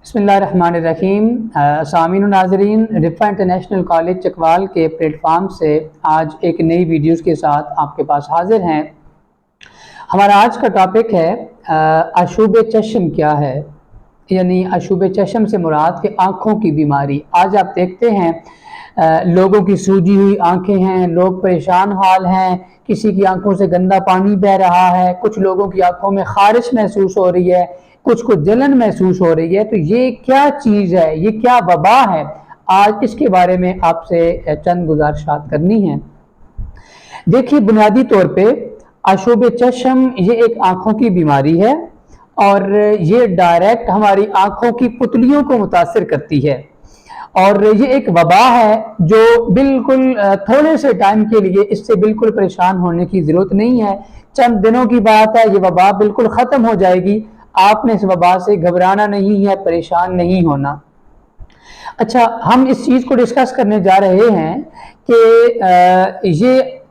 بسم اللہ الرحمن الرحیم۔ سامعین و ناظرین، رفا انٹرنیشنل کالج چکوال کے پلیٹ فارم سے آج ایک نئی ویڈیوز کے ساتھ آپ کے پاس حاضر ہیں۔ ہمارا آج کا ٹاپک ہے آشوب چشم کیا ہے، یعنی آشوب چشم سے مراد کہ آنکھوں کی بیماری۔ آج آپ دیکھتے ہیں لوگوں کی سوجی ہوئی آنکھیں ہیں، لوگ پریشان حال ہیں، کسی کی آنکھوں سے گندا پانی بہہ رہا ہے، کچھ لوگوں کی آنکھوں میں خارش محسوس ہو رہی ہے، کچھ کو جلن محسوس ہو رہی ہے۔ تو یہ کیا چیز ہے، یہ کیا وبا ہے؟ آج اس کے بارے میں آپ سے چند گزارشات کرنی ہیں۔ دیکھیے، بنیادی طور پہ آشوب چشم یہ ایک آنکھوں کی بیماری ہے اور یہ ڈائریکٹ ہماری آنکھوں کی پتلیوں کو متاثر کرتی ہے، اور یہ ایک وبا ہے جو بالکل تھوڑے سے ٹائم کے لیے اس سے بالکل پریشان ہونے کی ضرورت نہیں ہے۔ چند دنوں کی بات ہے، یہ وبا بالکل ختم ہو جائے گی۔ آپ نے اس وبا سے گھبرانا نہیں ہے، پریشان نہیں ہونا۔ اچھا، ہم اس چیز کو ڈسکس کرنے جا رہے ہیں کہ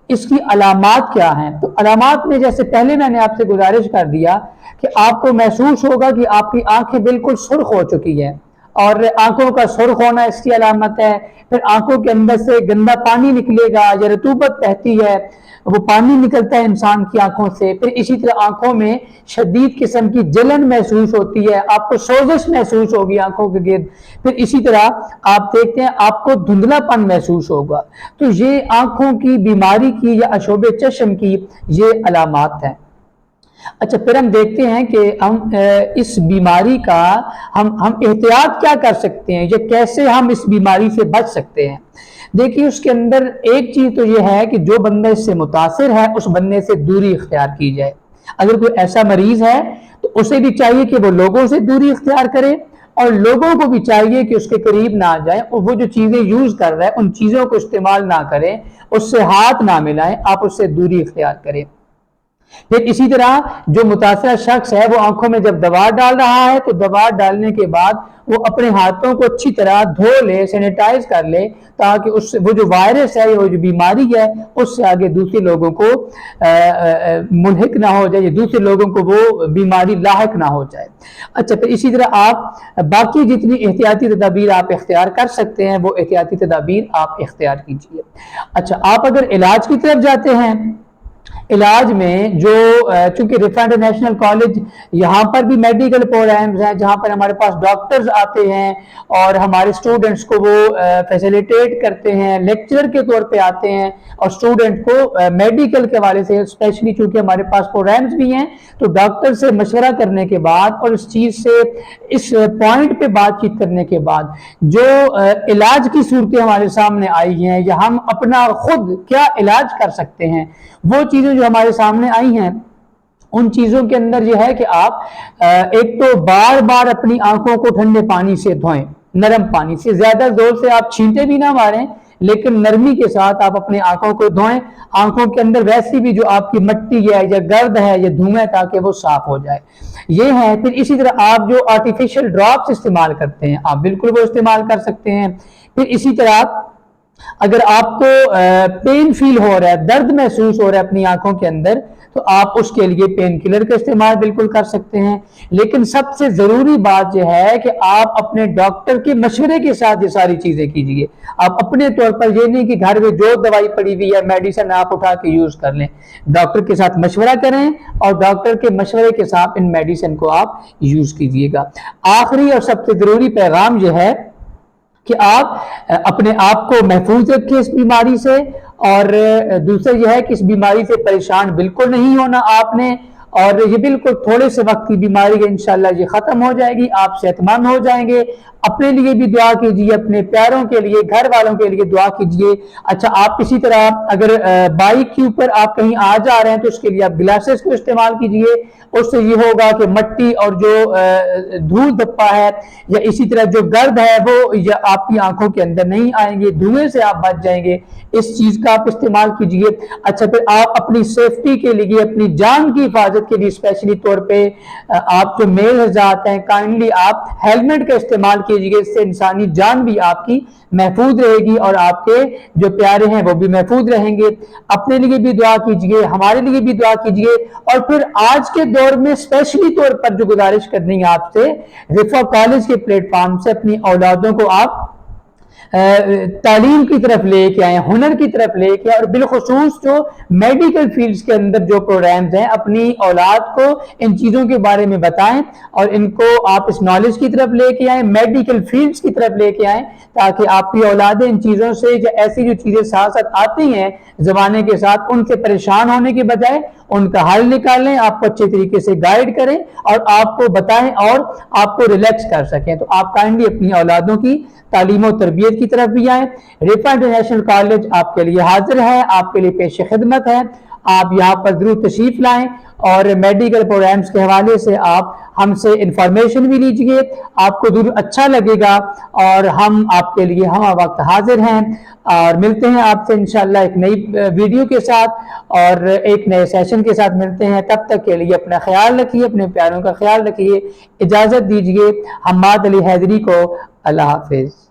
اس کی علامات کیا ہیں۔ تو علامات میں جیسے پہلے میں نے آپ سے گزارش کر دیا کہ آپ کو محسوس ہوگا کہ آپ کی آنکھیں بالکل سرخ ہو چکی ہیں، اور آنکھوں کا سرخ ہونا اس کی علامت ہے۔ پھر آنکھوں کے اندر سے گندا پانی نکلے گا یا رطوبت بہتی ہے، وہ پانی نکلتا ہے انسان کی آنکھوں سے۔ پھر اسی طرح آنکھوں میں شدید قسم کی جلن محسوس ہوتی ہے، آپ کو سوزش محسوس ہوگی آنکھوں کے گرد۔ پھر اسی طرح آپ دیکھتے ہیں آپ کو دھندلا پن محسوس ہوگا۔ تو یہ آنکھوں کی بیماری کی یا آشوب چشم کی یہ علامات ہیں۔ اچھا، پھر ہم دیکھتے ہیں کہ ہم اس بیماری کا ہم احتیاط کیا کر سکتے ہیں، یا کیسے ہم اس بیماری سے بچ سکتے ہیں۔ دیکھیے، اس کے اندر ایک چیز تو یہ ہے کہ جو بندہ اس سے متاثر ہے اس بندے سے دوری اختیار کی جائے۔ اگر کوئی ایسا مریض ہے تو اسے بھی چاہیے کہ وہ لوگوں سے دوری اختیار کرے، اور لوگوں کو بھی چاہیے کہ اس کے قریب نہ جائیں، اور وہ جو چیزیں یوز کر رہا ہے ان چیزوں کو استعمال نہ کریں، اس سے ہاتھ نہ ملائیں، آپ اس سے دوری اختیار کریں۔ پھر اسی طرح جو متاثرہ شخص ہے وہ آنکھوں میں جب دوا ڈال رہا ہے تو دوا ڈالنے کے بعد وہ اپنے ہاتھوں کو اچھی طرح دھو لے، سینیٹائز کر لے، تاکہ اس سے وہ جو وائرس ہے، وہ جو بیماری ہے، اس سے آگے دوسرے لوگوں کو ملحق نہ ہو جائے، دوسرے لوگوں کو وہ بیماری لاحق نہ ہو جائے۔ اچھا، پھر اسی طرح آپ باقی جتنی احتیاطی تدابیر آپ اختیار کر سکتے ہیں وہ احتیاطی تدابیر آپ اختیار کیجیے۔ اچھا، آپ اگر علاج کی طرف جاتے ہیں، علاج میں جو چونکہ رفا انٹرنیشنل کالج یہاں پر بھی میڈیکل پروگرامز ہیں جہاں پر ہمارے پاس ڈاکٹرز آتے ہیں اور ہمارے سٹوڈنٹس کو وہ فیسیلیٹیٹ کرتے ہیں، لیکچرر کے طور پہ آتے ہیں، اور سٹوڈنٹ کو میڈیکل کے حوالے سے اسپیشلی چونکہ ہمارے پاس پروگرامز بھی ہیں تو ڈاکٹر سے مشورہ کرنے کے بعد اور اس چیز سے اس پوائنٹ پہ بات چیت کرنے کے بعد جو علاج کی صورتیں ہمارے سامنے آئی ہیں یا ہم اپنا خود کیا علاج کر سکتے ہیں، وہ چیزیں جو ہمارے سامنے آئی ہیں ان چیزوں کے اندر یہ ہے کہ آپ ایک تو بار بار اپنی آنکھوں کو ٹھنڈے پانی سے دھوئیں، نرم پانی سے، زیادہ زور سے آپ چھینٹے بھی نہ ماریں لیکن نرمی کے ساتھ آپ اپنے آنکھوں کو دھوئیں۔ آنکھوں کے اندر ویسی بھی جو آپ کی مٹی ہے یا گرد ہے یا دھوئیں تاکہ وہ صاف ہو جائے، یہ ہے۔ پھر اسی طرح آپ جو آرٹیفیشل ڈراپس استعمال کرتے ہیں آپ بالکل وہ استعمال کر سکتے ہیں۔ پھر اسی طرح اگر آپ کو پین فیل ہو رہا ہے، درد محسوس ہو رہا ہے اپنی آنکھوں کے اندر، تو آپ اس کے لیے پین کلر کا استعمال بالکل کر سکتے ہیں۔ لیکن سب سے ضروری بات یہ ہے کہ آپ اپنے ڈاکٹر کے مشورے کے ساتھ یہ ساری چیزیں کیجئے۔ آپ اپنے طور پر یہ نہیں کہ گھر میں جو دوائی پڑی ہوئی ہے میڈیسن آپ اٹھا کے یوز کر لیں، ڈاکٹر کے ساتھ مشورہ کریں اور ڈاکٹر کے مشورے کے ساتھ ان میڈیسن کو آپ یوز کیجئے گا۔ آخری اور سب سے ضروری پیغام یہ ہے کہ آپ اپنے آپ کو محفوظ رکھیں اس بیماری سے، اور دوسرا یہ ہے کہ اس بیماری سے پریشان بالکل نہیں ہونا آپ نے، اور یہ بالکل تھوڑے سے وقت کی بیماری ہے، انشاءاللہ یہ ختم ہو جائے گی، آپ صحت مند ہو جائیں گے۔ اپنے لیے بھی دعا کیجیے، اپنے پیاروں کے لیے، گھر والوں کے لیے دعا کیجیے۔ اچھا، آپ اسی طرح اگر بائک کے اوپر آپ کہیں آ جا رہے ہیں تو اس کے لیے آپ گلاسز کو استعمال کیجیے، اس سے یہ ہوگا کہ مٹی اور جو دھول دھپا ہے یا اسی طرح جو گرد ہے وہ آپ کی آنکھوں کے اندر نہیں آئیں گے، دھوئیں سے آپ بچ جائیں گے، اس چیز کا آپ استعمال کیجیے۔ اچھا، پھر آپ اپنی سیفٹی کے لیے، اپنی جان کی حفاظت حفاظت کے لیے اسپیشلی طور پہ آپ جو میل حضرات ہیں کائنڈلی آپ ہیلمٹ کا استعمال کیجیے، اس سے انسانی جان بھی آپ کی محفوظ رہے گی اور آپ کے جو پیارے ہیں وہ بھی محفوظ رہیں گے۔ اپنے لیے بھی دعا کیجیے، ہمارے لیے بھی دعا کیجیے، اور پھر آج کے دور میں اسپیشلی طور پر جو گزارش کرنی ہے آپ سے، رفا کالج کے پلیٹ فارم سے اپنی اولادوں کو آپ تعلیم کی طرف لے کے آئیں، ہنر کی طرف لے کے آئیں، اور بالخصوص جو میڈیکل فیلڈز کے اندر جو پروگرامز ہیں اپنی اولاد کو ان چیزوں کے بارے میں بتائیں اور ان کو آپ اس نالج کی طرف لے کے آئیں، میڈیکل فیلڈز کی طرف لے کے آئیں، تاکہ آپ کی اولادیں ان چیزوں سے ایسی جو چیزیں ساتھ ساتھ آتی ہیں زمانے کے ساتھ ان سے پریشان ہونے کے بجائے ان کا حل نکالیں، آپ کو اچھے طریقے سے گائیڈ کریں اور آپ کو بتائیں اور آپ کو ریلیکس کر سکیں۔ تو آپ کائنڈلی اپنی اولادوں کی تعلیم و تربیت کی طرف بھی آئیں۔ رفا انٹرنیشنل کالج آپ کے لیے حاضر ہے، آپ کے لیے پیش خدمت ہے، آپ یہاں پر ضرور تشریف لائیں اور میڈیکل پروگرامز کے حوالے سے آپ ہم سے انفارمیشن بھی لیجئے، آپ کو ضرور اچھا لگے گا اور ہم آپ کے لیے ہم وقت حاضر ہیں، اور ملتے ہیں آپ سے انشاءاللہ ایک نئی ویڈیو کے ساتھ اور ایک نئے سیشن کے ساتھ ملتے ہیں۔ تب تک کے لیے اپنا خیال رکھیے، اپنے پیاروں کا خیال رکھیے، اجازت دیجئے حماد علی حیدری کو۔ اللہ حافظ۔